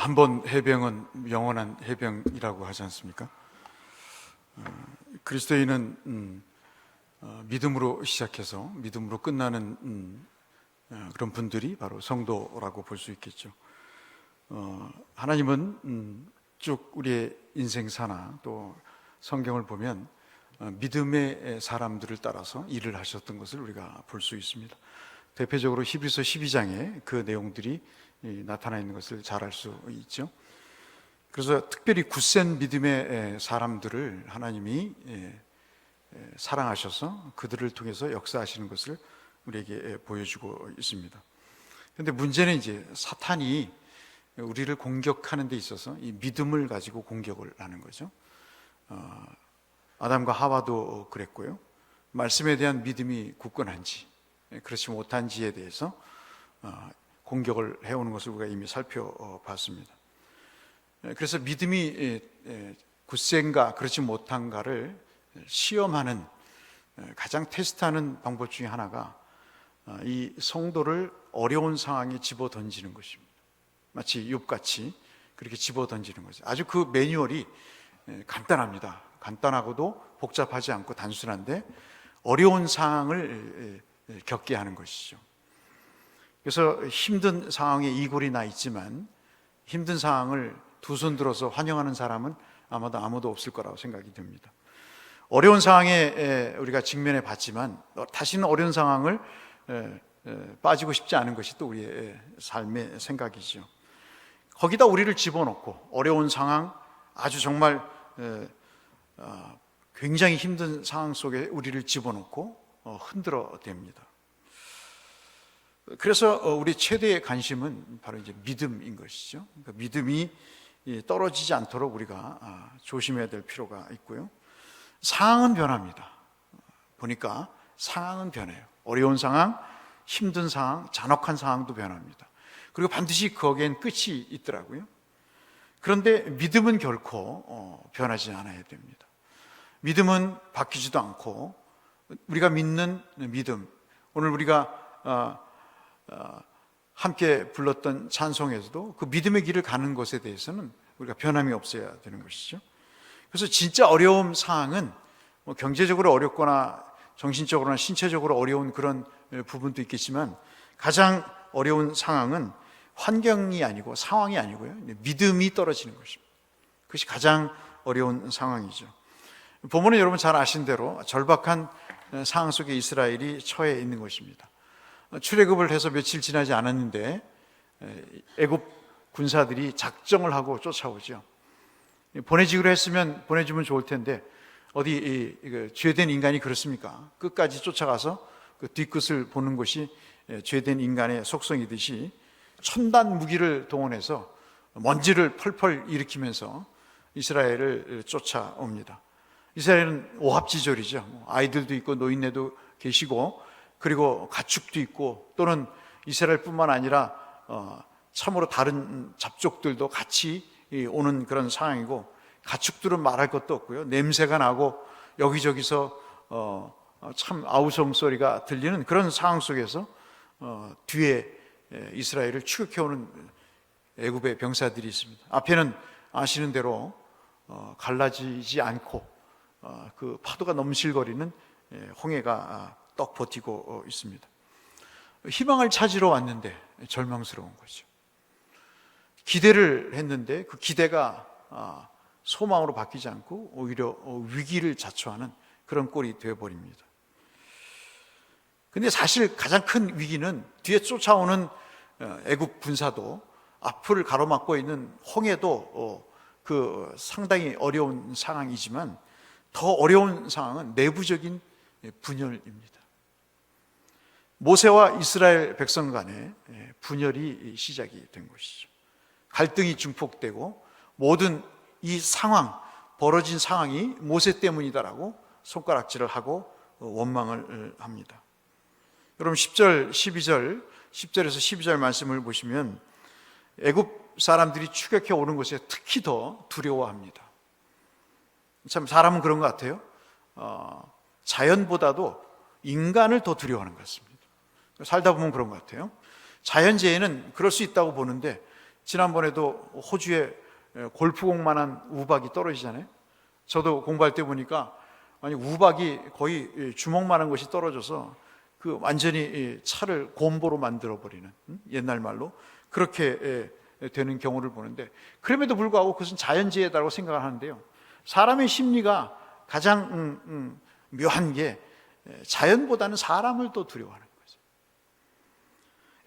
한 번 해병은 영원한 해병이라고 하지 않습니까? 그리스도인은 믿음으로 시작해서 믿음으로 끝나는 그런 분들이 바로 성도라고 볼 수 있겠죠. 하나님은 쭉 우리의 인생사나 또 성경을 보면 믿음의 사람들을 따라서 일을 하셨던 것을 우리가 볼 수 있습니다. 대표적으로 히브리서 12장에 그 내용들이 나타나 있는 것을 잘 알 수 있죠. 그래서 특별히 굳센 믿음의 사람들을 하나님이 사랑하셔서 그들을 통해서 역사하시는 것을 우리에게 보여주고 있습니다. 그런데 문제는 이제 사탄이 우리를 공격하는 데 있어서 이 믿음을 가지고 공격을 하는 거죠. 아담과 하와도 그랬고요. 말씀에 대한 믿음이 굳건한지 그렇지 못한지에 대해서 공격을 해오는 것을 우리가 이미 살펴봤습니다. 그래서 믿음이 굳센가 그렇지 못한가를 시험하는 가장 테스트하는 방법 중에 하나가 이 성도를 어려운 상황에 집어던지는 것입니다. 마치 욥같이 그렇게 집어던지는 거죠. 아주 그 매뉴얼이 간단합니다. 간단하고도 복잡하지 않고 단순한데 어려운 상황을 겪게 하는 것이죠. 그래서 힘든 상황에 이골이 나 있지만 힘든 상황을 두 손 들어서 환영하는 사람은 아무도 없을 거라고 생각이 듭니다. 어려운 상황에 우리가 직면해 봤지만 다시는 어려운 상황을 빠지고 싶지 않은 것이 또 우리의 삶의 생각이죠. 거기다 우리를 집어넣고 어려운 상황, 아주 정말 굉장히 힘든 상황 속에 우리를 집어넣고 흔들어 댑니다. 그래서 우리 최대의 관심은 바로 이제 믿음인 것이죠. 그러니까 믿음이 떨어지지 않도록 우리가 조심해야 될 필요가 있고요. 상황은 변합니다. 보니까 상황은 변해요. 어려운 상황, 힘든 상황, 잔혹한 상황도 변합니다. 그리고 반드시 거기엔 끝이 있더라고요. 그런데 믿음은 결코 변하지 않아야 됩니다. 믿음은 바뀌지도 않고 우리가 믿는 믿음, 오늘 우리가 함께 불렀던 찬송에서도 그 믿음의 길을 가는 것에 대해서는 우리가 변함이 없어야 되는 것이죠. 그래서 진짜 어려운 상황은 경제적으로 어렵거나 정신적으로나 신체적으로 어려운 그런 부분도 있겠지만 가장 어려운 상황은 환경이 아니고 상황이 아니고요, 믿음이 떨어지는 것입니다. 그것이 가장 어려운 상황이죠. 본문은 여러분 잘 아신 대로 절박한 상황 속에 이스라엘이 처해 있는 것입니다. 출애굽을 해서 며칠 지나지 않았는데 애굽 군사들이 작정을 하고 쫓아오죠. 보내주기로 했으면 보내주면 좋을 텐데 어디 죄된 인간이 그렇습니까? 끝까지 쫓아가서 그 뒤끝을 보는 것이 죄된 인간의 속성이듯이 첨단 무기를 동원해서 먼지를 펄펄 일으키면서 이스라엘을 쫓아옵니다. 이스라엘은 오합지졸이죠. 아이들도 있고 노인네도 계시고 그리고 가축도 있고 또는 이스라엘뿐만 아니라 참으로 다른 잡족들도 같이 오는 그런 상황이고 가축들은 말할 것도 없고요. 냄새가 나고 여기저기서 참 아우성 소리가 들리는 그런 상황 속에서 뒤에 이스라엘을 추격해오는 애굽의 병사들이 있습니다. 앞에는 아시는 대로 갈라지지 않고 그 파도가 넘실거리는 홍해가 떡 버티고 있습니다. 희망을 찾으러 왔는데 절망스러운 거죠. 기대를 했는데 그 기대가 소망으로 바뀌지 않고 오히려 위기를 자초하는 그런 꼴이 되어버립니다. 근데 사실 가장 큰 위기는 뒤에 쫓아오는 애국 군사도 앞을 가로막고 있는 홍해도 그 상당히 어려운 상황이지만 더 어려운 상황은 내부적인 분열입니다. 모세와 이스라엘 백성 간에 분열이 시작이 된 것이죠. 갈등이 증폭되고 모든 이 상황, 벌어진 상황이 모세 때문이다라고 손가락질을 하고 원망을 합니다. 여러분 10절, 12절, 10절에서 12절 말씀을 보시면 애굽 사람들이 추격해 오는 것에 특히 더 두려워합니다. 참 사람은 그런 것 같아요. 자연보다도 인간을 더 두려워하는 것 같습니다. 살다 보면 그런 것 같아요. 자연재해는 그럴 수 있다고 보는데 지난번에도 호주에 골프공만한 우박이 떨어지잖아요. 저도 공부할 때 보니까 아니 우박이 거의 주먹만한 것이 떨어져서 그 완전히 차를 곰보로 만들어 버리는, 옛날 말로 그렇게 되는 경우를 보는데, 그럼에도 불구하고 그것은 자연재해라고 생각을 하는데요. 사람의 심리가 가장 묘한 게 자연보다는 사람을 더 두려워하는 거죠.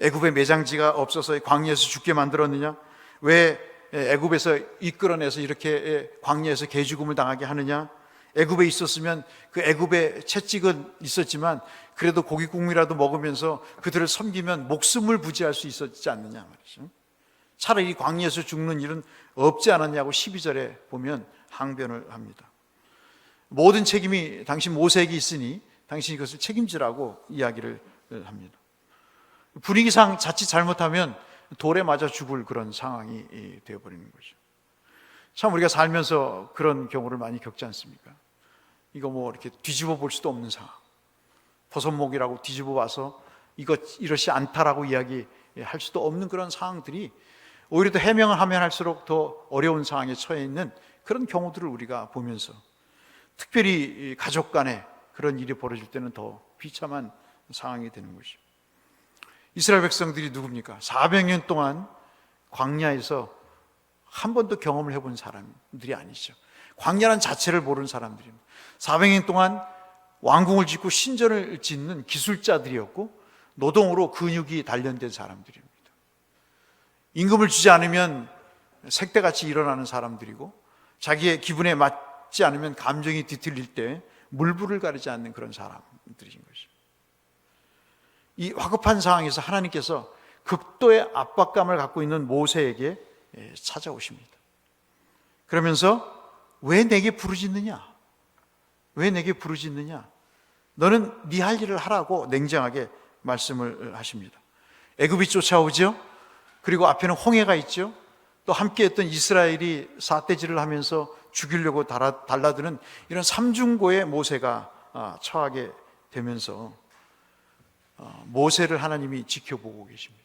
애굽에 매장지가 없어서 광야에서 죽게 만들었느냐? 왜 애굽에서 이끌어내서 이렇게 광야에서 개죽음을 당하게 하느냐? 애굽에 있었으면 그 애굽에 채찍은 있었지만 그래도 고기국물이라도 먹으면서 그들을 섬기면 목숨을 부지할 수 있었지 않느냐 말이죠. 차라리 광야에서 죽는 일은 없지 않았냐고 12절에 보면 항변을 합니다. 모든 책임이 당신 모세에게 있으니 당신이 그것을 책임지라고 이야기를 합니다. 분위기상 자칫 잘못하면 돌에 맞아 죽을 그런 상황이 되어버리는 거죠. 참 우리가 살면서 그런 경우를 많이 겪지 않습니까? 이거 뭐 이렇게 뒤집어 볼 수도 없는 상황, 버섯목이라고 뒤집어 봐서 이것이 않다라고 이야기할 수도 없는 그런 상황들이 오히려 더 해명을 하면 할수록 더 어려운 상황에 처해 있는 그런 경우들을 우리가 보면서, 특별히 가족 간에 그런 일이 벌어질 때는 더 비참한 상황이 되는 것이죠. 이스라엘 백성들이 누굽니까? 400년 동안 광야에서 한 번도 경험을 해본 사람들이 아니죠. 광야란 자체를 모르는 사람들입니다. 400년 동안 왕궁을 짓고 신전을 짓는 기술자들이었고 노동으로 근육이 단련된 사람들입니다. 임금을 주지 않으면 색대같이 일어나는 사람들이고, 자기의 기분에 맞지 않으면 감정이 뒤틀릴 때 물불을 가리지 않는 그런 사람들인 것이죠. 이 화급한 상황에서 하나님께서 극도의 압박감을 갖고 있는 모세에게 찾아오십니다. 그러면서 왜 내게 부르짖느냐? 왜 내게 부르짖느냐? 너는 네 할 일을 하라고 냉정하게 말씀을 하십니다. 애굽이 쫓아오죠. 그리고 앞에는 홍해가 있죠. 또 함께했던 이스라엘이 삿대질을 하면서 죽이려고 달라드는 이런 삼중고에 모세가 처하게 되면서 모세를 하나님이 지켜보고 계십니다.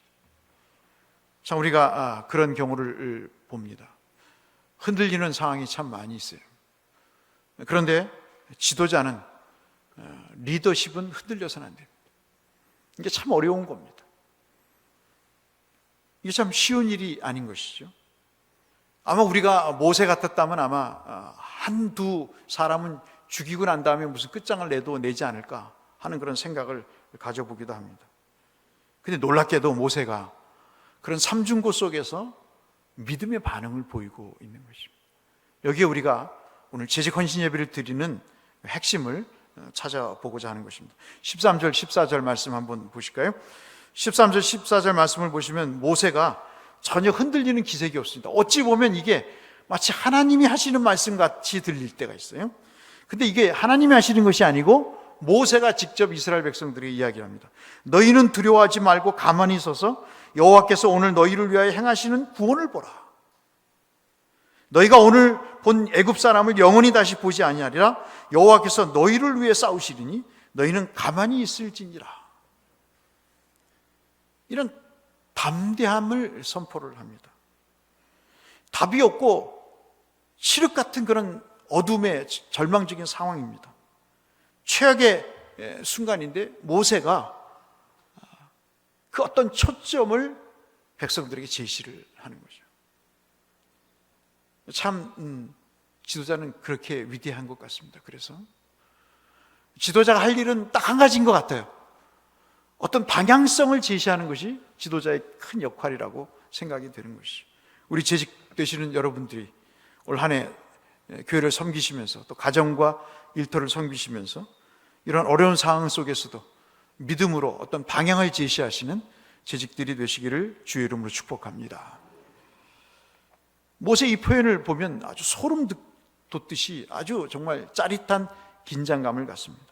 참 우리가 그런 경우를 봅니다. 흔들리는 상황이 참 많이 있어요. 그런데 지도자는, 리더십은 흔들려서는 안 됩니다. 이게 참 어려운 겁니다. 이게 참 쉬운 일이 아닌 것이죠. 아마 우리가 모세 같았다면 아마 한두 사람은 죽이고 난 다음에 무슨 끝장을 내도 내지 않을까 하는 그런 생각을 가져보기도 합니다. 근데 놀랍게도 모세가 그런 삼중고 속에서 믿음의 반응을 보이고 있는 것입니다. 여기에 우리가 오늘 재직 헌신 예배를 드리는 핵심을 찾아보고자 하는 것입니다. 13절, 14절 말씀 한번 보실까요? 13절, 14절 말씀을 보시면 모세가 전혀 흔들리는 기색이 없습니다. 어찌 보면 이게 마치 하나님이 하시는 말씀 같이 들릴 때가 있어요. 근데 이게 하나님이 하시는 것이 아니고 모세가 직접 이스라엘 백성들에게 이야기합니다. 너희는 두려워하지 말고 가만히 서서 여호와께서 오늘 너희를 위하여 행하시는 구원을 보라. 너희가 오늘 본 애굽 사람을 영원히 다시 보지 아니하리라. 여호와께서 너희를 위해 싸우시리니 너희는 가만히 있을지니라. 이런 담대함을 선포를 합니다. 답이 없고 칠흑 같은 그런 어둠의 절망적인 상황입니다. 최악의 순간인데 모세가 그 어떤 초점을 백성들에게 제시를 하는 거죠. 참 지도자는 그렇게 위대한 것 같습니다. 그래서 지도자가 할 일은 딱 한 가지인 것 같아요. 어떤 방향성을 제시하는 것이 지도자의 큰 역할이라고 생각이 되는 것이죠. 우리 재직되시는 여러분들이 올 한 해 교회를 섬기시면서 또 가정과 일터를 섬기시면서 이런 어려운 상황 속에서도 믿음으로 어떤 방향을 제시하시는 재직들이 되시기를 주의 이름으로 축복합니다. 모세 이 표현을 보면 아주 소름 돋듯이 아주 정말 짜릿한 긴장감을 갖습니다.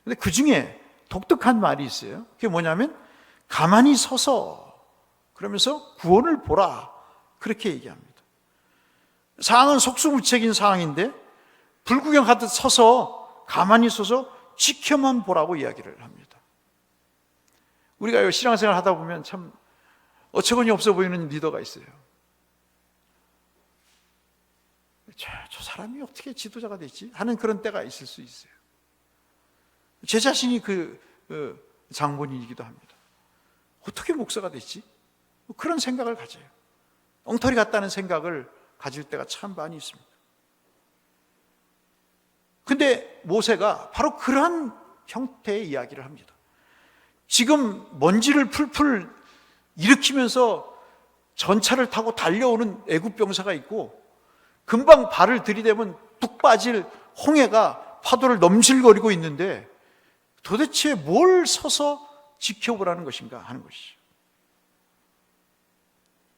그런데 그 중에 독특한 말이 있어요. 그게 뭐냐면 가만히 서서 그러면서 구원을 보라 그렇게 얘기합니다. 상황은 속수무책인 상황인데 불구경하듯 서서 가만히 서서 지켜만 보라고 이야기를 합니다. 우리가 신앙생활 하다 보면 참 어처구니 없어 보이는 리더가 있어요. 저 사람이 어떻게 지도자가 됐지? 하는 그런 때가 있을 수 있어요. 제 자신이 그 장본인이기도 합니다. 어떻게 목사가 됐지? 그런 생각을 가져요. 엉터리 같다는 생각을 가질 때가 참 많이 있습니다. 근데 모세가 바로 그러한 형태의 이야기를 합니다. 지금 먼지를 풀풀 일으키면서 전차를 타고 달려오는 애굽 병사가 있고, 금방 발을 들이대면 뚝 빠질 홍해가 파도를 넘실거리고 있는데 도대체 뭘 서서 지켜보라는 것인가 하는 것이죠.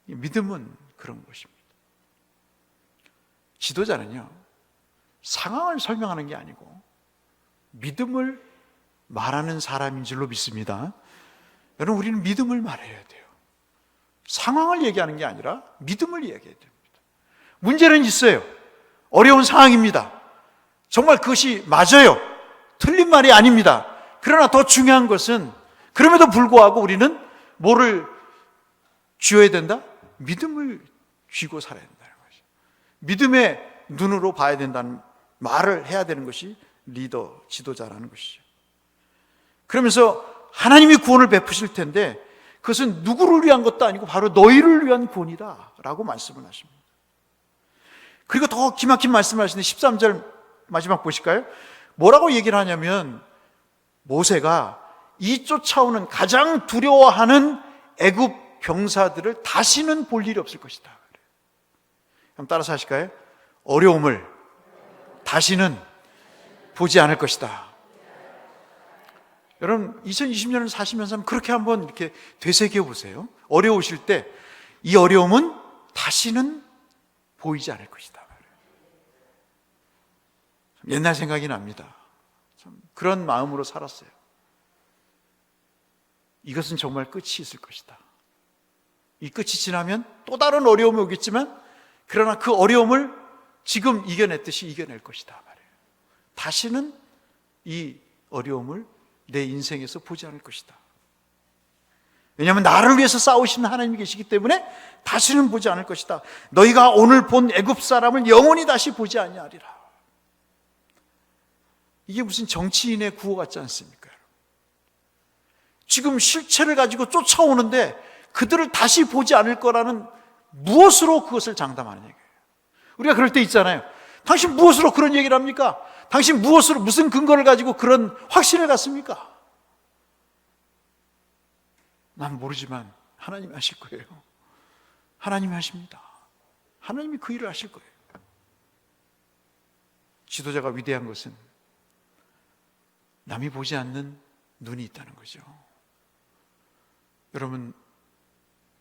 믿음은 그런 것입니다. 지도자는요, 상황을 설명하는 게 아니고 믿음을 말하는 사람인 줄로 믿습니다. 여러분, 우리는 믿음을 말해야 돼요. 상황을 얘기하는 게 아니라 믿음을 얘기해야 됩니다. 문제는 있어요. 어려운 상황입니다. 정말 그것이 맞아요. 틀린 말이 아닙니다. 그러나 더 중요한 것은 그럼에도 불구하고 우리는 뭐를 쥐어야 된다? 믿음을 쥐고 살아야 된다는 거죠. 믿음의 눈으로 봐야 된다는 말을 해야 되는 것이 리더, 지도자라는 것이죠. 그러면서 하나님이 구원을 베푸실 텐데 그것은 누구를 위한 것도 아니고 바로 너희를 위한 구원이다 라고 말씀을 하십니다. 그리고 더 기막힌 말씀을 하시는데 13절 마지막 보실까요? 뭐라고 얘기를 하냐면 모세가 이 쫓아오는 가장 두려워하는 애굽 병사들을 다시는 볼 일이 없을 것이다. 그럼 따라서 하실까요? 어려움을 다시는 보지 않을 것이다. 여러분 2020년을 사시면서 그렇게 한번 이렇게 되새겨 보세요. 어려우실 때 이 어려움은 다시는 보이지 않을 것이다. 옛날 생각이 납니다. 참 그런 마음으로 살았어요. 이것은 정말 끝이 있을 것이다. 이 끝이 지나면 또 다른 어려움이 오겠지만 그러나 그 어려움을 지금 이겨냈듯이 이겨낼 것이다 말이에요. 다시는 이 어려움을 내 인생에서 보지 않을 것이다. 왜냐하면 나를 위해서 싸우시는 하나님이 계시기 때문에 다시는 보지 않을 것이다. 너희가 오늘 본 애굽 사람을 영원히 다시 보지 아니하리라. 이게 무슨 정치인의 구호 같지 않습니까? 지금 실체를 가지고 쫓아오는데 그들을 다시 보지 않을 거라는 무엇으로 그것을 장담하는 얘기예요. 우리가 그럴 때 있잖아요. 당신 무엇으로 그런 얘기를 합니까? 당신 무엇으로 무슨 근거를 가지고 그런 확신을 갖습니까? 난 모르지만 하나님이 하실 거예요. 하나님이 하십니다. 하나님이 그 일을 하실 거예요. 지도자가 위대한 것은 남이 보지 않는 눈이 있다는 거죠. 여러분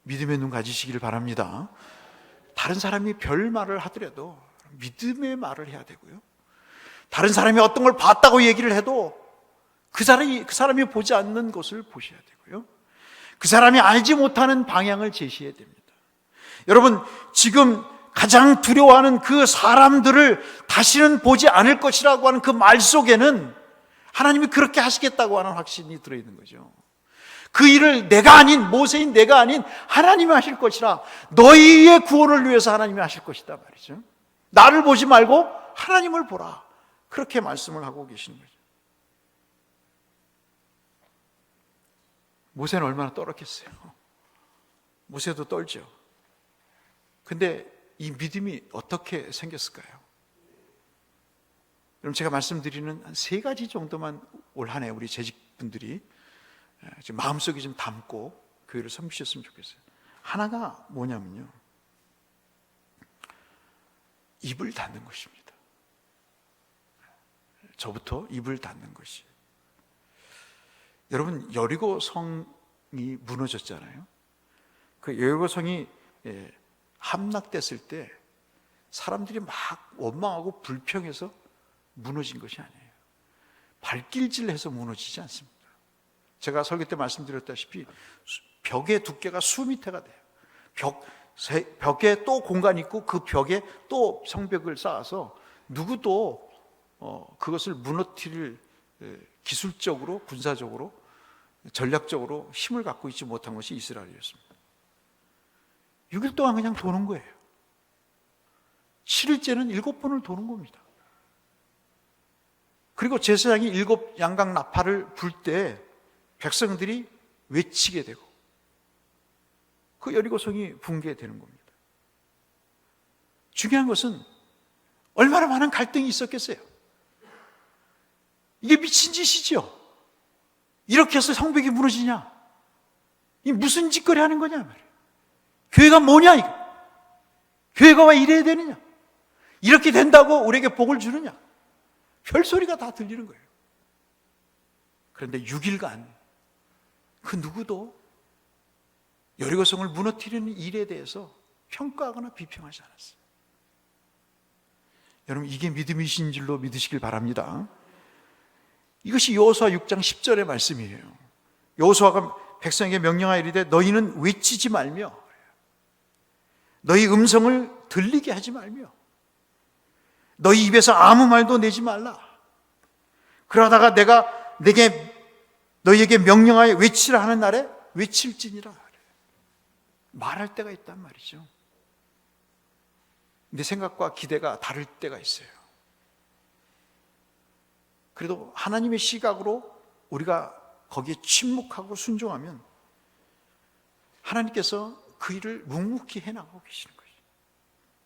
믿음의 눈 가지시기를 바랍니다. 다른 사람이 별 말을 하더라도 믿음의 말을 해야 되고요. 다른 사람이 어떤 걸 봤다고 얘기를 해도 그 사람이 보지 않는 것을 보셔야 되고요. 그 사람이 알지 못하는 방향을 제시해야 됩니다. 여러분 지금 가장 두려워하는 그 사람들을 다시는 보지 않을 것이라고 하는 그 말 속에는 하나님이 그렇게 하시겠다고 하는 확신이 들어있는 거죠. 그 일을 내가 아닌, 모세인 내가 아닌 하나님이 하실 것이라, 너희의 구원을 위해서 하나님이 하실 것이다 말이죠. 나를 보지 말고 하나님을 보라, 그렇게 말씀을 하고 계시는 거죠. 모세는 얼마나 떨었겠어요. 모세도 떨죠. 근데 이 믿음이 어떻게 생겼을까요? 그럼 제가 말씀드리는 한 3가지 정도만 올 한 해 우리 재직분들이 지금 마음속에 좀 담고 교회를 섬기셨으면 좋겠어요. 하나가 뭐냐면요, 입을 닫는 것입니다. 저부터 입을 닫는 것이. 여러분 여리고 성이 무너졌잖아요. 그 여리고 성이 함락됐을 때 사람들이 막 원망하고 불평해서 무너진 것이 아니에요. 발길질해서 무너지지 않습니다. 제가 설교 때 말씀드렸다시피 벽의 두께가 수미터가 돼요. 벽에 또 공간이 있고 그 벽에 또 성벽을 쌓아서 누구도 그것을 무너뜨릴 기술적으로, 군사적으로, 전략적으로 힘을 갖고 있지 못한 것이 이스라엘이었습니다. 6일 동안 그냥 도는 거예요. 7일째는 7번을 도는 겁니다. 그리고 제사장이 7 양각 나팔을 불 때 백성들이 외치게 되고 그 여리고성이 붕괴되는 겁니다. 중요한 것은 얼마나 많은 갈등이 있었겠어요. 이게 미친 짓이죠. 이렇게 해서 성벽이 무너지냐? 이 무슨 짓거리 하는 거냐 말이에요. 교회가 뭐냐 이거. 교회가 왜 이래야 되느냐? 이렇게 된다고 우리에게 복을 주느냐? 별소리가 다 들리는 거예요. 그런데 6일간 그 누구도 여리고성을 무너뜨리는 일에 대해서 평가하거나 비평하지 않았어요. 여러분, 이게 믿음이신 줄로 믿으시길 바랍니다. 이것이 여호수아 6장 10절의 말씀이에요. 여호수아가 백성에게 명령하여 이르되 너희는 외치지 말며 너희 음성을 들리게 하지 말며 너희 입에서 아무 말도 내지 말라. 그러다가 내가 너희에게 명령하여 외치라 하는 날에 외칠지니라. 말할 때가 있단 말이죠. 내 생각과 기대가 다를 때가 있어요. 그래도 하나님의 시각으로 우리가 거기에 침묵하고 순종하면 하나님께서 그 일을 묵묵히 해나가고 계시는 거예요.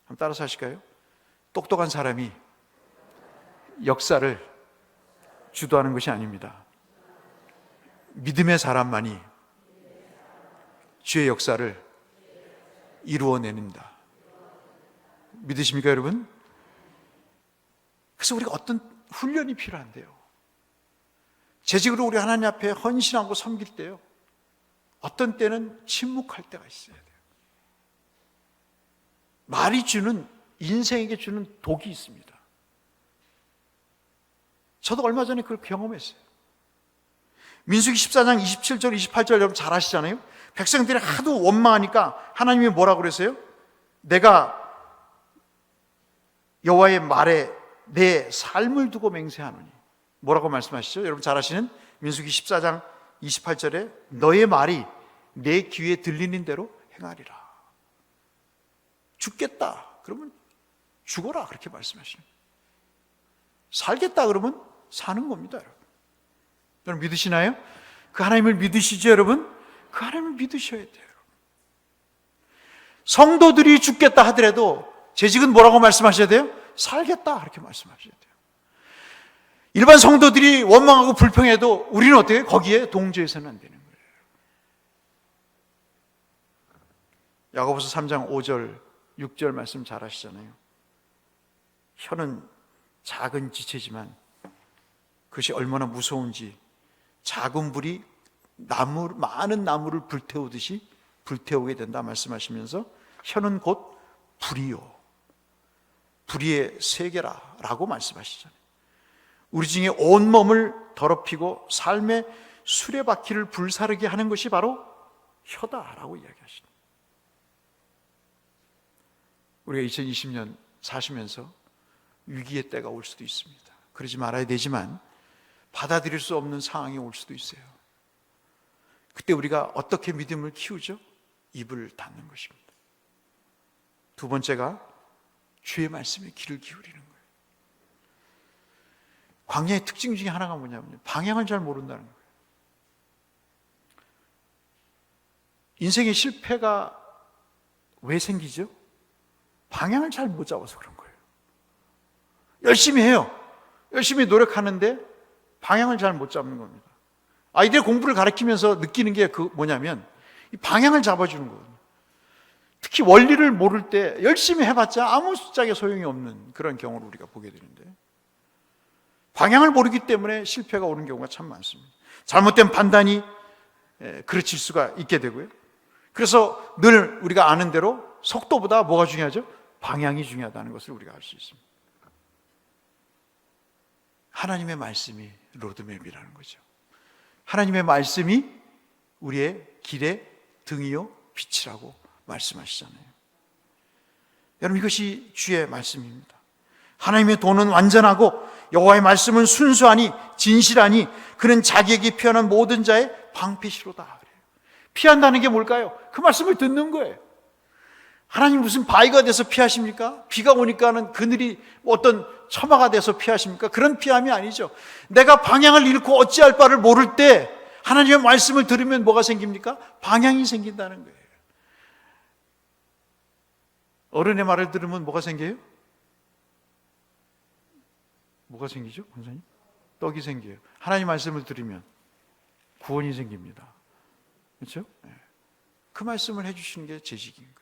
한번 따라서 하실까요? 똑똑한 사람이 역사를 주도하는 것이 아닙니다. 믿음의 사람만이 주의 역사를 이루어냅니다. 믿으십니까, 여러분? 그래서 우리가 어떤 훈련이 필요한데요. 재직으로 우리 하나님 앞에 헌신하고 섬길 때요, 어떤 때는 침묵할 때가 있어야 돼요. 말이 주는, 인생에게 주는 독이 있습니다. 저도 얼마 전에 그걸 경험했어요. 민수기 14장 27절 28절 여러분 잘 아시잖아요. 백성들이 하도 원망하니까 하나님이 뭐라고 그랬어요? 내가 여호와의 말에 내 삶을 두고 맹세하노니. 뭐라고 말씀하시죠? 여러분 잘 아시는 민수기 14장 28절에 너의 말이 내 귀에 들리는 대로 행하리라. 죽겠다 그러면 죽어라 그렇게 말씀하시는 거예요. 살겠다 그러면 사는 겁니다. 여러분 믿으시나요? 그 하나님을 믿으시죠 여러분? 그 하나님을 믿으셔야 돼요. 성도들이 죽겠다 하더라도 재직은 뭐라고 말씀하셔야 돼요? 살겠다 그렇게 말씀하셔야 돼요. 일반 성도들이 원망하고 불평해도 우리는 어떻게 거기에 동조해서는 안 되는 거예요. 야고보서 3장 5절 6절 말씀 잘 아시잖아요. 혀는 작은 지체지만 그것이 얼마나 무서운지 작은 불이 많은 나무를 불태우듯이 불태우게 된다 말씀하시면서 혀는 곧 불이요 불의의 세계라 라고 말씀하시잖아요. 우리 중에 온몸을 더럽히고 삶의 수레바퀴를 불사르게 하는 것이 바로 혀다라고 이야기하십니다. 우리가 2020년 사시면서 위기의 때가 올 수도 있습니다. 그러지 말아야 되지만 받아들일 수 없는 상황이 올 수도 있어요. 그때 우리가 어떻게 믿음을 키우죠? 입을 닫는 것입니다. 두 번째가 주의 말씀에 귀를 기울이는 거예요. 광야의 특징 중에 하나가 뭐냐면 방향을 잘 모른다는 거예요. 인생의 실패가 왜 생기죠? 방향을 잘 못 잡아서 그런 거예요. 열심히 해요. 열심히 노력하는데 방향을 잘 못 잡는 겁니다. 아이들 공부를 가르치면서 느끼는 게 뭐냐면 이 방향을 잡아주는 거거든요. 특히 원리를 모를 때 열심히 해봤자 아무 숫자에 소용이 없는 그런 경우를 우리가 보게 되는데 방향을 모르기 때문에 실패가 오는 경우가 참 많습니다. 잘못된 판단이 그르칠 수가 있게 되고요. 그래서 늘 우리가 아는 대로 속도보다 뭐가 중요하죠? 방향이 중요하다는 것을 우리가 알 수 있습니다. 하나님의 말씀이 로드맵이라는 거죠. 하나님의 말씀이 우리의 길의 등이요 빛이라고 말씀하시잖아요. 여러분 이것이 주의 말씀입니다. 하나님의 도는 완전하고 여호와의 말씀은 순수하니 진실하니 그는 자기에게 피하는 모든 자의 방패시로다. 피한다는 게 뭘까요? 그 말씀을 듣는 거예요. 하나님 무슨 바위가 돼서 피하십니까? 비가 오니까는 그늘이 어떤 처마가 돼서 피하십니까? 그런 피함이 아니죠. 내가 방향을 잃고 어찌할 바를 모를 때 하나님의 말씀을 들으면 뭐가 생깁니까? 방향이 생긴다는 거예요. 어른의 말을 들으면 뭐가 생겨요? 뭐가 생기죠, 권사님? 떡이 생겨요. 하나님 말씀을 들으면 구원이 생깁니다. 그렇죠? 그 말씀을 해주시는 게 재직인 거예요.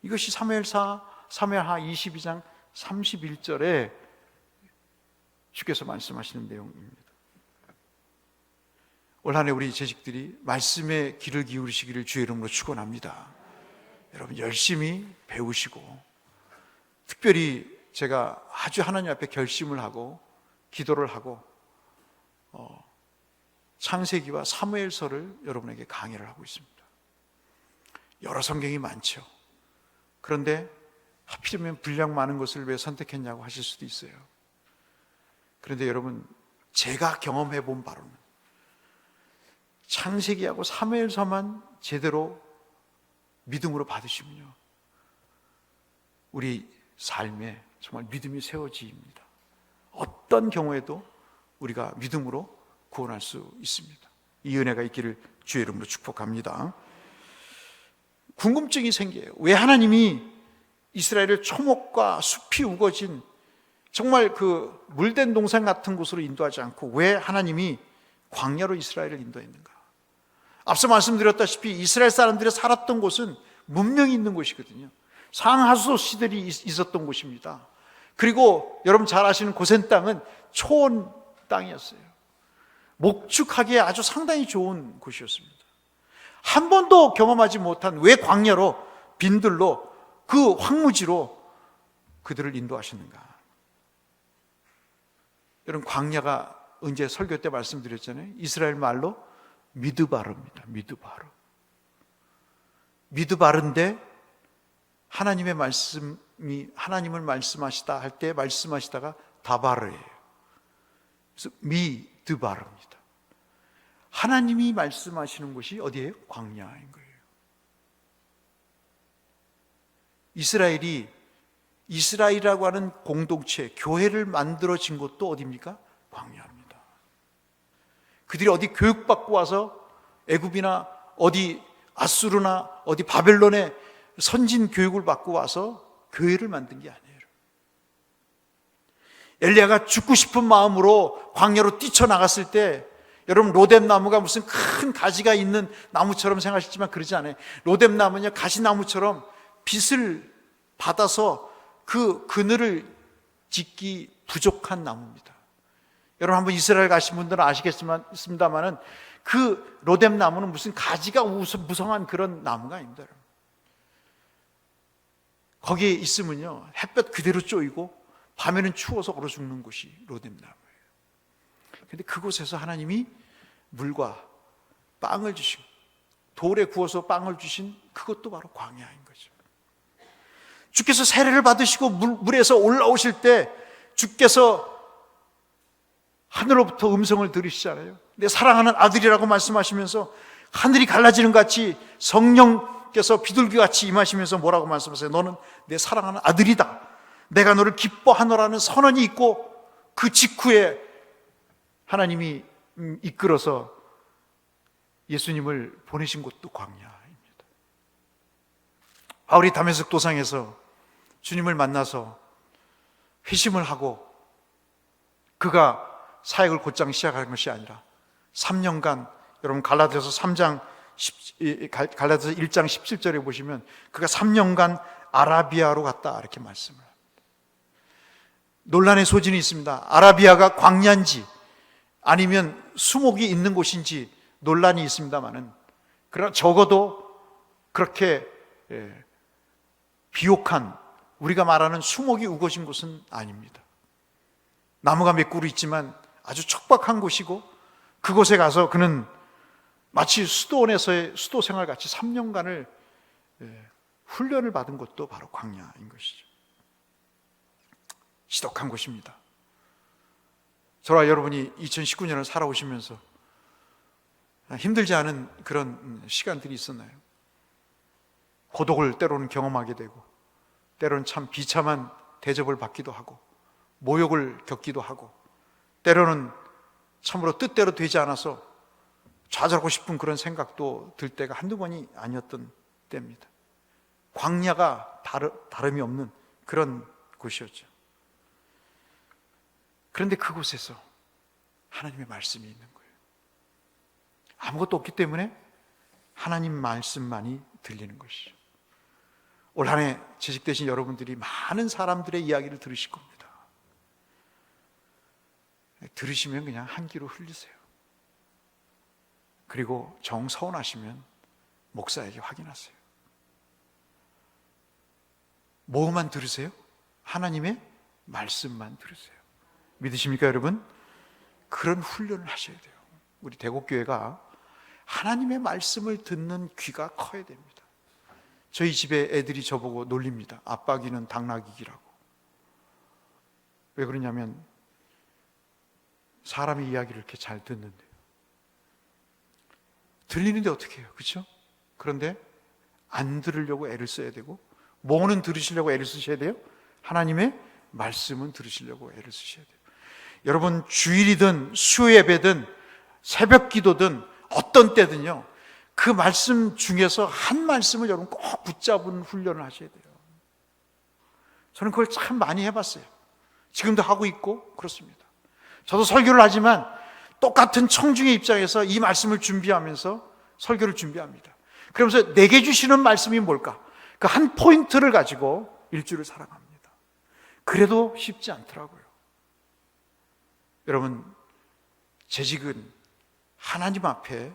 이것이 사무엘하 22장 31절에 주께서 말씀하시는 내용입니다. 올 한 해 우리 재직들이 말씀에 귀를 기울이시기를 주의 이름으로 축원합니다. 여러분 열심히 배우시고, 특별히 제가 아주 하나님 앞에 결심을 하고 기도를 하고 창세기와 사무엘서를 여러분에게 강의를 하고 있습니다. 여러 성경이 많죠. 그런데 하필이면 분량 많은 것을 왜 선택했냐고 하실 수도 있어요. 그런데 여러분, 제가 경험해 본 바로는 창세기하고 사무엘서만 제대로 믿음으로 받으시면요, 우리 삶에 정말 믿음이 세워집니다. 어떤 경우에도 우리가 믿음으로 구원할 수 있습니다. 이 은혜가 있기를 주의 이름으로 축복합니다. 궁금증이 생겨요. 왜 하나님이 이스라엘을 초목과 숲이 우거진 정말 그 물된 동산 같은 곳으로 인도하지 않고 왜 하나님이 광야로 이스라엘을 인도했는가? 앞서 말씀드렸다시피 이스라엘 사람들이 살았던 곳은 문명이 있는 곳이거든요. 상하수 시들이 있었던 곳입니다. 그리고 여러분 잘 아시는 고센 땅은 초원 땅이었어요. 목축하기에 아주 상당히 좋은 곳이었습니다. 한 번도 경험하지 못한 왜 광야로, 빈들로, 그 황무지로 그들을 인도하시는가? 여러분, 광야가 언제 설교 때 말씀드렸잖아요. 이스라엘 말로 미드바르입니다. 미드바르. 미드바르인데 하나님의 말씀이, 하나님을 말씀하시다 할 때 말씀하시다가 다바르예요. 그래서 미드바르입니다. 하나님이 말씀하시는 곳이 어디예요? 광야인 거예요. 이스라엘이 이스라엘이라고 하는 공동체, 교회를 만들어진 곳도 어디입니까? 광야입니다. 그들이 어디 교육받고 와서 애굽이나 어디 아수르나 어디 바벨론에 선진 교육을 받고 와서 교회를 만든 게 아니에요. 엘리야가 죽고 싶은 마음으로 광야로 뛰쳐나갔을 때, 여러분 로뎀 나무가 무슨 큰 가지가 있는 나무처럼 생각하시지만 그러지 않아요. 로뎀 나무는요, 가시나무처럼 빛을 받아서 그 그늘을 짓기 부족한 나무입니다. 여러분 한번 이스라엘 가신 분들은 아시겠습니다만은 그 로뎀 나무는 무슨 가지가 무성한 그런 나무가 아닙니다. 거기에 있으면요, 햇볕 그대로 쪼이고 밤에는 추워서 얼어 죽는 곳이 로뎀 나무예요. 그런데 그곳에서 하나님이 물과 빵을 주시고 돌에 구워서 빵을 주신 그것도 바로 광야인 거죠. 주께서 세례를 받으시고 물에서 올라오실 때 주께서 하늘로부터 음성을 들으시잖아요. 내 사랑하는 아들이라고 말씀하시면서 하늘이 갈라지는 같이 성령께서 비둘기같이 임하시면서 뭐라고 말씀하세요? 너는 내 사랑하는 아들이다. 내가 너를 기뻐하노라는 선언이 있고, 그 직후에 하나님이 이끌어서 예수님을 보내신 곳도 광야입니다. 바울이 다메섹 도상에서 주님을 만나서 회심을 하고 그가 사역을 곧장 시작한 것이 아니라 3년간, 여러분 갈라디아서 1장 17절에 보시면 그가 3년간 아라비아로 갔다 이렇게 말씀을 합니다. 논란의 소진이 있습니다. 아라비아가 광야인지 아니면 수목이 있는 곳인지 논란이 있습니다만은, 그러나 적어도 그렇게 비옥한, 우리가 말하는 수목이 우거진 곳은 아닙니다. 나무가 몇 그루 있지만 아주 척박한 곳이고, 그곳에 가서 그는 마치 수도원에서의 수도 생활같이 3년간을 훈련을 받은 곳도 바로 광야인 것이죠. 지독한 곳입니다. 저와 여러분이 2019년을 살아오시면서 힘들지 않은 그런 시간들이 있었나요? 고독을 때로는 경험하게 되고, 때로는 참 비참한 대접을 받기도 하고, 모욕을 겪기도 하고, 때로는 참으로 뜻대로 되지 않아서 좌절하고 싶은 그런 생각도 들 때가 한두 번이 아니었던 때입니다. 광야가 다름이 없는 그런 곳이었죠. 그런데 그곳에서 하나님의 말씀이 있는 거예요. 아무것도 없기 때문에 하나님 말씀만이 들리는 것이죠. 올 한 해 재직되신 여러분들이 많은 사람들의 이야기를 들으실 겁니다. 들으시면 그냥 한 귀로 흘리세요. 그리고 정 서운하시면 목사에게 확인하세요. 뭐만 들으세요? 하나님의 말씀만 들으세요. 믿으십니까, 여러분? 그런 훈련을 하셔야 돼요. 우리 대곡교회가 하나님의 말씀을 듣는 귀가 커야 됩니다. 저희 집에 애들이 저보고 놀립니다. 아빠 귀는 당나귀 귀라고. 왜 그러냐면 사람의 이야기를 이렇게 잘 듣는데요. 들리는데 어떻게 해요? 그렇죠? 그런데 안 들으려고 애를 써야 되고, 뭐는 들으시려고 애를 쓰셔야 돼요? 하나님의 말씀은 들으시려고 애를 쓰셔야 돼요. 여러분, 주일이든 수요예배든 새벽 기도든 어떤 때든요, 그 말씀 중에서 한 말씀을 여러분 꼭 붙잡은 훈련을 하셔야 돼요. 저는 그걸 참 많이 해봤어요. 지금도 하고 있고 그렇습니다. 저도 설교를 하지만 똑같은 청중의 입장에서 이 말씀을 준비하면서 설교를 준비합니다. 그러면서 내게 주시는 말씀이 뭘까? 그 한 포인트를 가지고 일주를 살아갑니다. 그래도 쉽지 않더라고요. 여러분, 재직은 하나님 앞에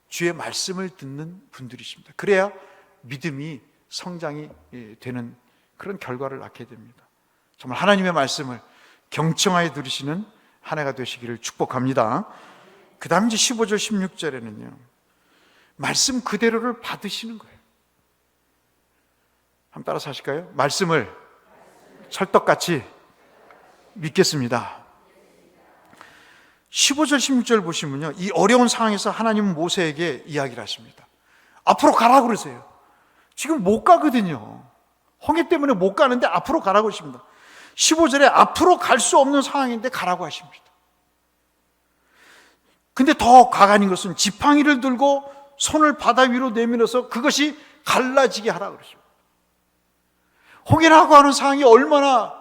주의 말씀을 듣는 분들이십니다. 그래야 믿음이 성장이 되는 그런 결과를 낳게 됩니다. 정말 하나님의 말씀을 경청하여 들으시는 한 해가 되시기를 축복합니다. 그 다음 이제 15절 16절에는요, 말씀 그대로를 받으시는 거예요. 한번 따라서 하실까요? 말씀을 찰떡같이 믿겠습니다. 15절 16절 보시면요, 이 어려운 상황에서 하나님은 모세에게 이야기를 하십니다. 앞으로 가라고 그러세요. 지금 못 가거든요. 홍해 때문에 못 가는데 앞으로 가라고 하십니다. 15절에 앞으로 갈 수 없는 상황인데 가라고 하십니다. 근데 더 가관인 것은 지팡이를 들고 손을 바다 위로 내밀어서 그것이 갈라지게 하라 그러십니다. 홍해라고 하는 상황이 얼마나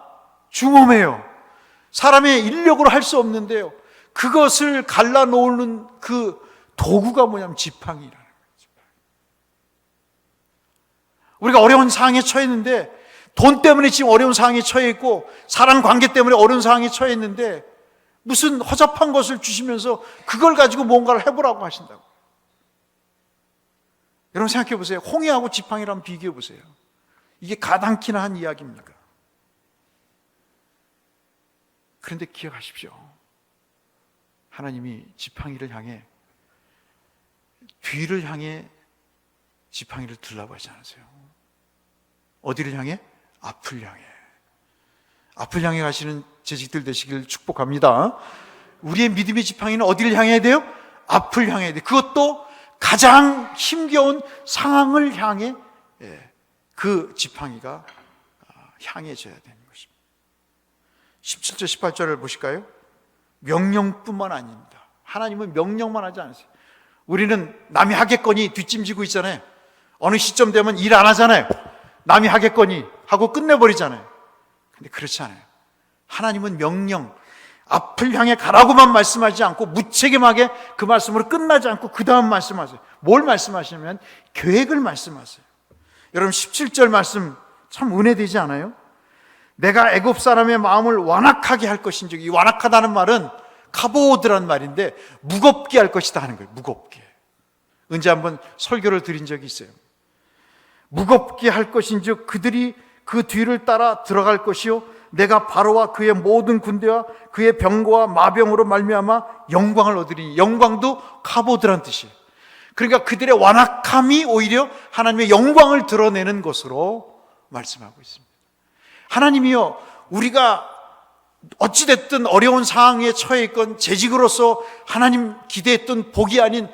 중험해요. 사람의 인력으로 할 수 없는데요, 그것을 갈라놓는 그 도구가 뭐냐면 지팡이라는 거예요. 우리가 어려운 상황에 처했는데, 돈 때문에 지금 어려운 상황에 처해 있고, 사람 관계 때문에 어려운 상황에 처해 있는데, 무슨 허접한 것을 주시면서 그걸 가지고 뭔가를 해보라고 하신다고. 여러분 생각해 보세요. 홍해하고 지팡이랑 비교해 보세요. 이게 가당키나 한 이야기입니까? 그런데 기억하십시오. 하나님이 지팡이를 향해, 뒤를 향해 지팡이를 들라고 하지 않으세요? 어디를 향해? 앞을 향해. 앞을 향해 가시는 재직들 되시길 축복합니다. 우리의 믿음의 지팡이는 어디를 향해야 돼요? 앞을 향해야 돼요. 그것도 가장 힘겨운 상황을 향해 그 지팡이가 향해져야 되는 것입니다. 17절 18절을 보실까요? 명령뿐만 아닙니다. 하나님은 명령만 하지 않으세요. 우리는 남이 하겠거니 뒷짐지고 있잖아요. 어느 시점 되면 일 안 하잖아요. 남이 하겠거니 하고 끝내버리잖아요. 근데 그렇지 않아요. 하나님은 명령, 앞을 향해 가라고만 말씀하지 않고 무책임하게 그 말씀으로 끝나지 않고 그 다음 말씀하세요. 뭘 말씀하시냐면 계획을 말씀하세요. 여러분 17절 말씀 참 은혜되지 않아요? 내가 애굽 사람의 마음을 완악하게 할 것인지, 이 완악하다는 말은 카보드란 말인데 무겁게 할 것이다 하는 거예요. 무겁게. 언제 한번 설교를 드린 적이 있어요. 무겁게 할 것인즉 그들이 그 뒤를 따라 들어갈 것이요 내가 바로와 그의 모든 군대와 그의 병거와 마병으로 말미암아 영광을 얻으리니, 영광도 카보드란 뜻이에요. 그러니까 그들의 완악함이 오히려 하나님의 영광을 드러내는 것으로 말씀하고 있습니다. 하나님이요, 우리가 어찌됐든 어려운 상황에 처해 있건 재직으로서 하나님 기대했던 복이 아닌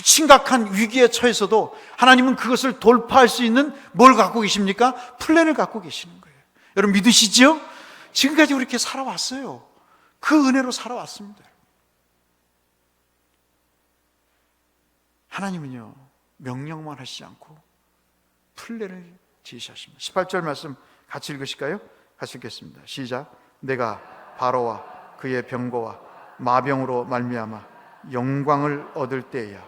심각한 위기에 처해서도 하나님은 그것을 돌파할 수 있는 뭘 갖고 계십니까? 플랜을 갖고 계시는 거예요. 여러분 믿으시죠? 지금까지 우리 이렇게 살아왔어요. 그 은혜로 살아왔습니다. 하나님은요, 명령만 하시지 않고 플랜을 제시하십니다. 18절 말씀 같이 읽으실까요? 같이 읽겠습니다. 시작. 내가 바로와 그의 병거와 마병으로 말미암아 영광을 얻을 때야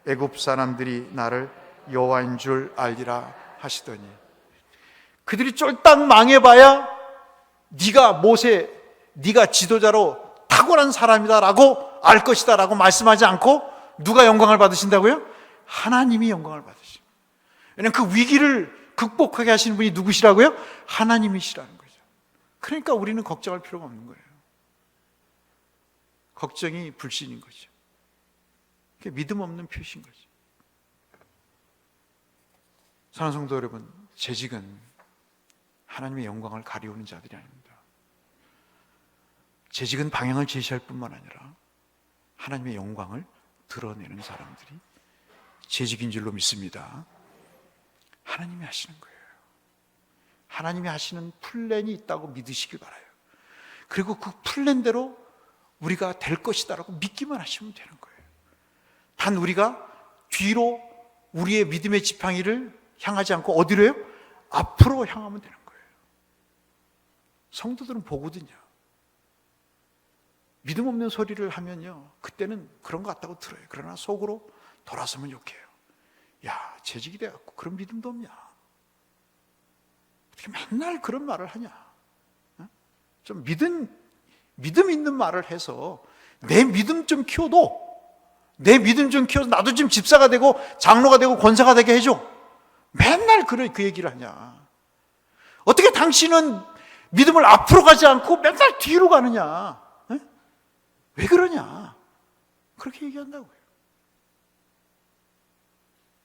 애굽 사람들이 나를 여호와인 줄 알리라 하시더니, 그들이 쫄딱 망해봐야 네가 모세, 네가 지도자로 탁월한 사람이다라고 알 것이다라고 말씀하지 않고 누가 영광을 받으신다고요? 하나님이 영광을 받으십니다. 왜냐하면 그 위기를 극복하게 하시는 분이 누구시라고요? 하나님이시라는 거죠. 그러니까 우리는 걱정할 필요가 없는 거예요. 걱정이 불신인 거죠. 그게 믿음 없는 표시인 거죠. 사랑하는 성도 여러분, 재직은 하나님의 영광을 가리우는 자들이 아닙니다. 재직은 방향을 제시할 뿐만 아니라 하나님의 영광을 드러내는 사람들이 재직인 줄로 믿습니다. 하나님이 하시는 거예요. 하나님이 하시는 플랜이 있다고 믿으시길 바라요. 그리고 그 플랜대로 우리가 될 것이다라고 믿기만 하시면 되는 거예요. 단 우리가 뒤로 우리의 믿음의 지팡이를 향하지 않고 어디로요? 앞으로 향하면 되는 거예요. 성도들은 보거든요. 믿음 없는 소리를 하면요, 그때는 그런 것 같다고 들어요. 그러나 속으로 돌아서면 욕해요. 야, 재직이 돼갖고 그런 믿음도 없냐? 어떻게 맨날 그런 말을 하냐? 좀 믿음 있는 말을 해서 내 믿음 좀 키워도, 내 믿음 좀 키워서 나도 좀 집사가 되고 장로가 되고 권사가 되게 해줘. 맨날 그 얘기를 하냐? 어떻게 당신은 믿음을 앞으로 가지 않고 맨날 뒤로 가느냐? 에? 왜 그러냐? 그렇게 얘기한다고요.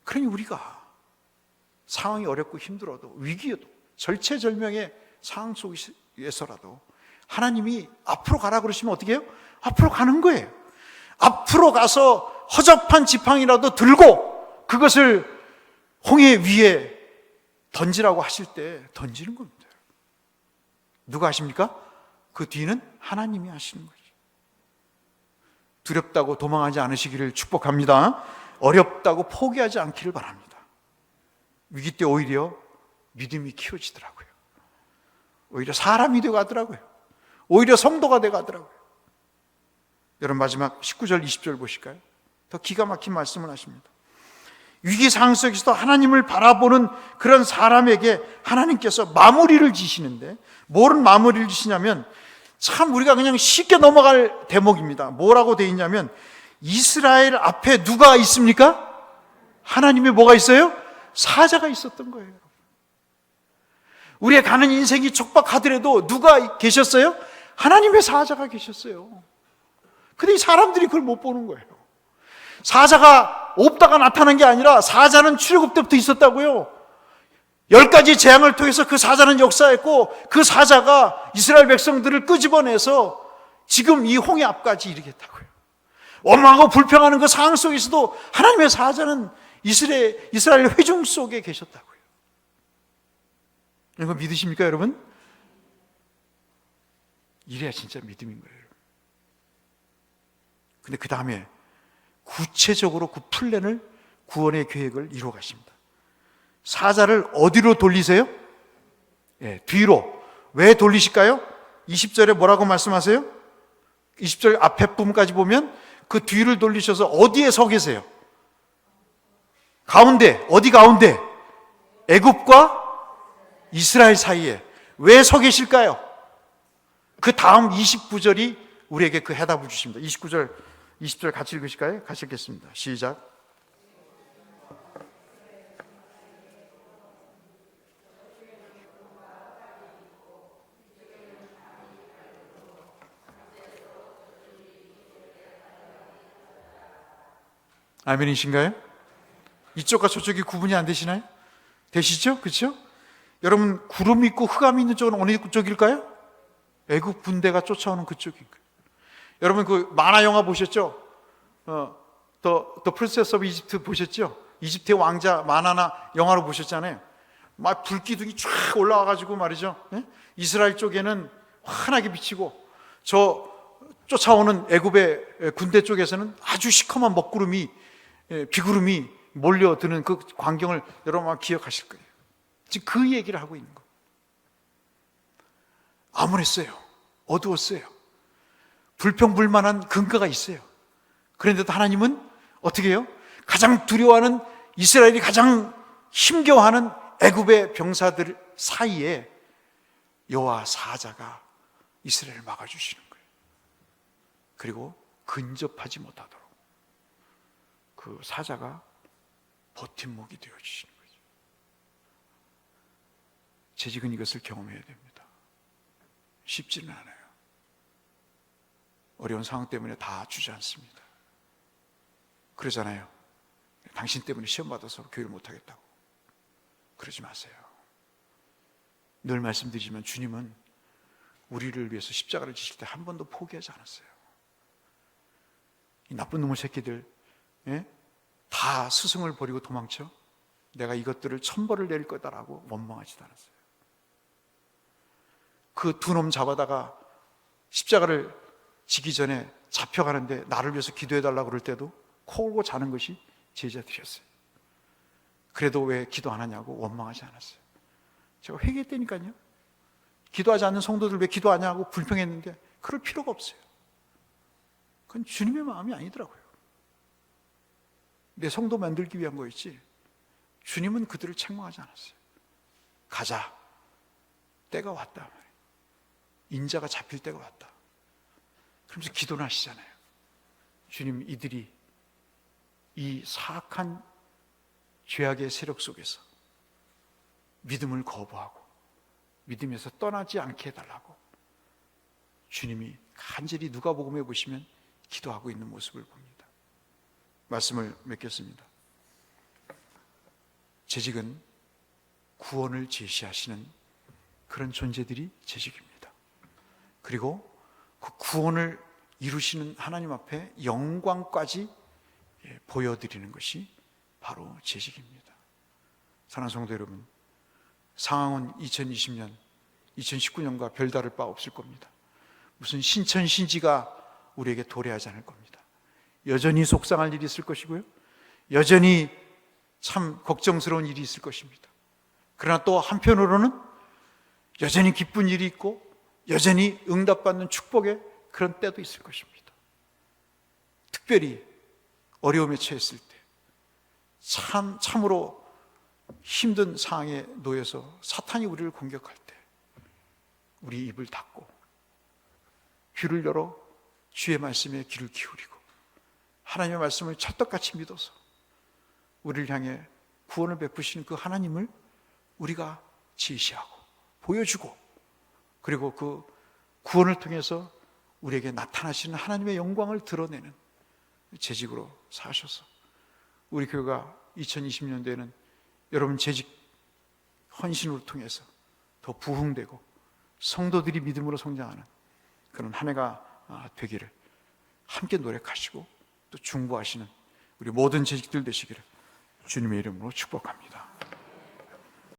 그러니 우리가 상황이 어렵고 힘들어도, 위기에도, 절체절명의 상황 속에서라도 하나님이 앞으로 가라 그러시면 어떻게 해요? 앞으로 가는 거예요. 앞으로 가서 허접한 지팡이라도 들고 그것을 홍해 위에 던지라고 하실 때 던지는 겁니다. 누가 하십니까? 그 뒤는 하나님이 하시는 거죠. 두렵다고 도망하지 않으시기를 축복합니다. 어렵다고 포기하지 않기를 바랍니다. 위기 때 오히려 믿음이 키워지더라고요. 오히려 사람이 되어가더라고요. 오히려 성도가 되어가더라고요. 여러분 마지막 19절 20절 보실까요? 더 기가 막힌 말씀을 하십니다. 위기 상황 속에서도 하나님을 바라보는 그런 사람에게 하나님께서 마무리를 지시는데, 뭐를 마무리를 지시냐면 참 우리가 그냥 쉽게 넘어갈 대목입니다. 뭐라고 되어 있냐면, 이스라엘 앞에 누가 있습니까? 하나님의 뭐가 있어요? 사자가 있었던 거예요. 우리의 가는 인생이 촉박하더라도 누가 계셨어요? 하나님의 사자가 계셨어요. 근데 이 사람들이 그걸 못 보는 거예요. 사자가 없다가 나타난 게 아니라 사자는 출애굽 때부터 있었다고요. 10가지 재앙을 통해서 그 사자는 역사했고, 그 사자가 이스라엘 백성들을 끄집어내서 지금 이 홍해 앞까지 이르겠다고요. 원망하고 불평하는 그 상황 속에서도 하나님의 사자는 이스라엘 회중 속에 계셨다고요. 이거 믿으십니까, 여러분? 이래야 진짜 믿음인 거예요. 근데 그 다음에 구체적으로 그 플랜을, 구원의 계획을 이루어 가십니다. 사자를 어디로 돌리세요? 뒤로. 왜 돌리실까요? 20절에 뭐라고 말씀하세요? 20절 앞에 부분까지 보면 그 뒤를 돌리셔서 어디에 서 계세요? 가운데. 어디 가운데? 애굽과 이스라엘 사이에. 왜 서 계실까요? 그 다음 29절이 우리에게 그 해답을 주십니다. 29절, 20절 같이 읽으실까요? 같이 읽겠습니다. 시작. 아멘이신가요? 이쪽과 저쪽이 구분이 안 되시나요? 되시죠? 그렇죠? 여러분, 구름이 있고 흑암이 있는 쪽은 어느 쪽일까요? 애국 군대가 쫓아오는 그쪽인 거예요. 여러분 그 만화 영화 보셨죠? The Princess of Egypt 보셨죠? 이집트의 왕자 만화나 영화로 보셨잖아요. 막 불기둥이 쫙 올라와가지고 말이죠. 이스라엘 쪽에는 환하게 비치고 저 쫓아오는 애굽의 군대 쪽에서는 아주 시커먼 먹구름이 비구름이 몰려드는 그 광경을 여러분 아마 기억하실 거예요. 지금 그 얘기를 하고 있는 거예요. 암울했어요. 어두웠어요. 불평불만한 근거가 있어요. 그런데도 하나님은 어떻게 해요? 가장 두려워하는, 이스라엘이 가장 힘겨워하는 애굽의 병사들 사이에 여호와 사자가 이스라엘을 막아주시는 거예요. 그리고 근접하지 못하도록 그 사자가 버팀목이 되어주시는 거죠. 재직은 이것을 경험해야 됩니다. 쉽지는 않아요. 어려운 상황 때문에 다 주지 않습니다. 그러잖아요. 당신 때문에 시험 받아서 교회를 못하겠다고. 그러지 마세요. 늘 말씀드리지만 주님은 우리를 위해서 십자가를 지실 때 한 번도 포기하지 않았어요. 이 나쁜 놈의 새끼들, 다 스승을 버리고 도망쳐? 내가 이것들을 천벌을 내릴 거다라고 원망하지도 않았어요. 그 두 놈 잡아다가 십자가를 지기 전에 잡혀가는데 나를 위해서 기도해달라고 그럴 때도 코 골고 자는 것이 제자들이었어요. 그래도 왜 기도 안 하냐고 원망하지 않았어요. 제가 회개했다니까요. 기도하지 않는 성도들 왜 기도하냐고 불평했는데 그럴 필요가 없어요. 그건 주님의 마음이 아니더라고요. 내 성도 만들기 위한 거였지 주님은 그들을 책망하지 않았어요. 가자. 때가 왔다. 인자가 잡힐 때가 왔다. 그러면서 기도를 하시잖아요. 주님, 이들이 이 사악한 죄악의 세력 속에서 믿음을 거부하고 믿음에서 떠나지 않게 해달라고 주님이 간절히 누가복음에 보시면 기도하고 있는 모습을 봅니다. 말씀을 맺겠습니다. 재직은 구원을 제시하시는 그런 존재들이 재직입니다. 그리고 그 구원을 이루시는 하나님 앞에 영광까지 보여드리는 것이 바로 재직입니다. 사랑하는 성도 여러분, 상황은 2020년, 2019년과 별다를 바 없을 겁니다. 무슨 신천신지가 우리에게 도래하지 않을 겁니다. 여전히 속상할 일이 있을 것이고요, 여전히 참 걱정스러운 일이 있을 것입니다. 그러나 또 한편으로는 여전히 기쁜 일이 있고 여전히 응답받는 축복의 그런 때도 있을 것입니다. 특별히 어려움에 처했을 때, 참으로 힘든 상황에 놓여서 사탄이 우리를 공격할 때 우리 입을 닫고 귀를 열어 주의 말씀에 귀를 기울이고 하나님의 말씀을 찰떡같이 믿어서 우리를 향해 구원을 베푸시는 그 하나님을 우리가 제시하고 보여주고, 그리고 그 구원을 통해서 우리에게 나타나시는 하나님의 영광을 드러내는 재직으로 사셔서 우리 교회가 2020년도에는 여러분 재직 헌신으로 통해서 더 부흥되고 성도들이 믿음으로 성장하는 그런 한 해가 되기를 함께 노력하시고 또 중보하시는 우리 모든 재직들 되시기를 주님의 이름으로 축복합니다.